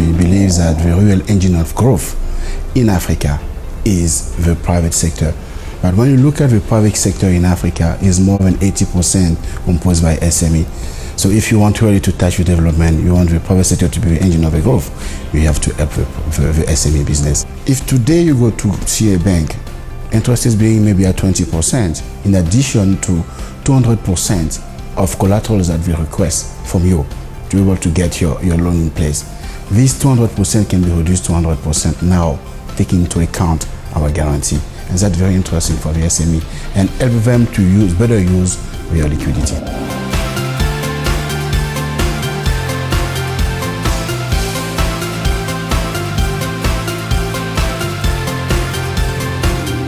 SME believes that the real engine of growth in Africa is the private sector. But when you look at the private sector in Africa, it's more than 80% composed by SME. So if you want really to touch the development, you want the private sector to be the engine of the growth, you have to help the SME business. If today you go to see a bank, interest is being maybe at 20%, in addition to 200% of collaterals that they request from you to be able to get your loan in place. This 200% can be reduced to 100% now, taking into account our guarantee. And that's very interesting for the SME and help them to better use their liquidity.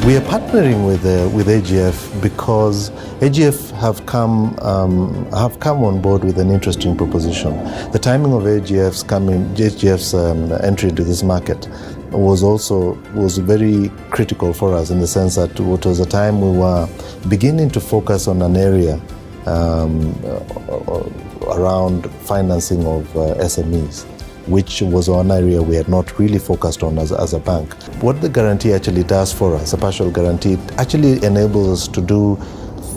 We are partnering with AGF because AGF have come on board with an interesting proposition. The timing of AGF's entry into this market was very critical for us, in the sense that it was a time we were beginning to focus on an area around financing of SMEs, which was one area we had not really focused on as a bank. What the guarantee actually does for us, a partial guarantee, actually enables us to do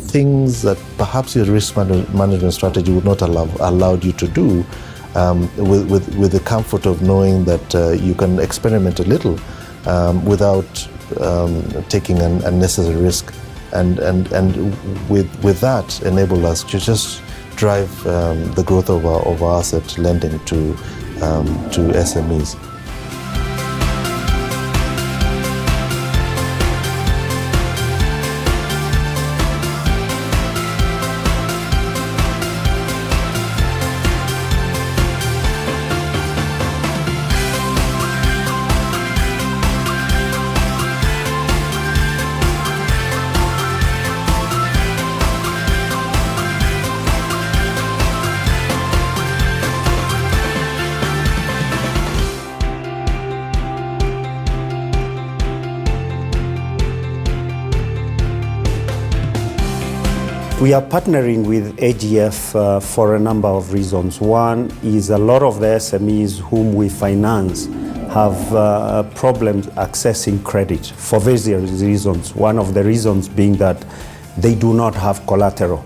things that perhaps your risk management strategy would not allow you to do, with the comfort of knowing that you can experiment a little without taking an unnecessary risk, and with that enable us to just drive the growth of our asset lending to SMEs. We are partnering with AGF for a number of reasons. One is a lot of the SMEs whom we finance have problems accessing credit for various reasons. One of the reasons being that they do not have collateral.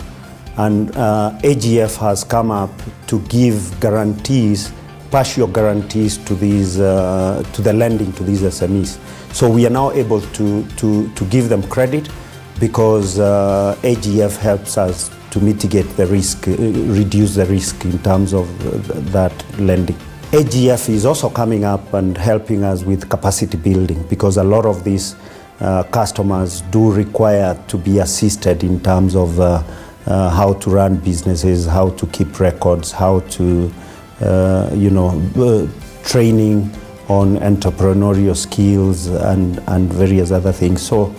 And AGF has come up to give guarantees, partial guarantees to the lending to these SMEs. So we are now able to give them credit, because AGF helps us to mitigate the risk, reduce the risk in terms of that lending. AGF is also coming up and helping us with capacity building, because a lot of these customers do require to be assisted in terms of how to run businesses, how to keep records, how to, training on entrepreneurial skills and various other things. So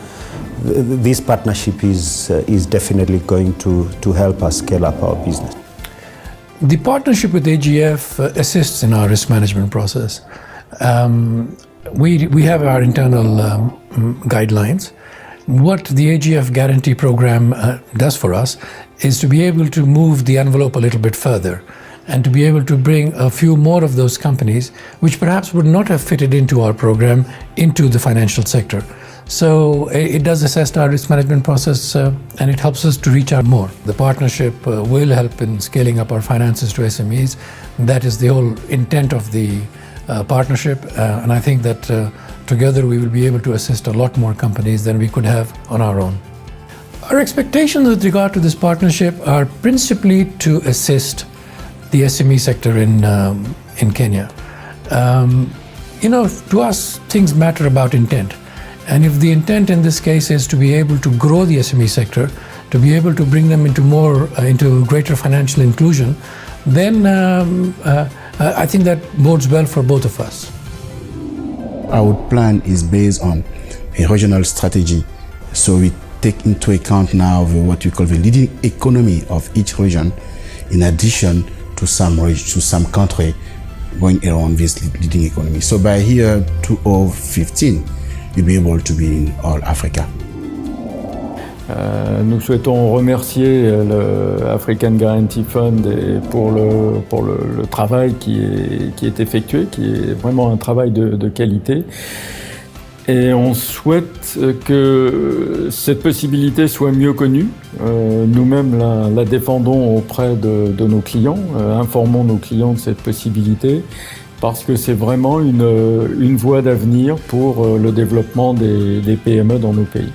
this partnership is definitely going to help us scale up our business. The partnership with AGF assists in our risk management process. We have our internal guidelines. What the AGF guarantee program does for us is to be able to move the envelope a little bit further, and to be able to bring a few more of those companies which perhaps would not have fitted into our program into the financial sector. So it does assess our risk management process, and it helps us to reach out more. The partnership will help in scaling up our finances to SMEs. That is the whole intent of the partnership, and I think that together we will be able to assist a lot more companies than we could have on our own. Our expectations with regard to this partnership are principally to assist the SME sector in Kenya. To us, things matter about intent. And if the intent in this case is to be able to grow the SME sector, to be able to bring them into greater financial inclusion, then I think that bodes well for both of us. Our plan is based on a regional strategy. So we take into account now what we call the leading economy of each region, in addition to some country going around this leading economy. So by year 2015, you'll be able to be in all Africa. Nous souhaitons remercier le African Guarantee Fund pour le travail qui est effectué, qui est vraiment un travail de qualité. Et on souhaite que cette possibilité soit mieux connue. Nous-mêmes la défendons auprès de nos clients, informons nos clients de cette possibilité, parce que c'est vraiment une voie d'avenir pour le développement des PME dans nos pays.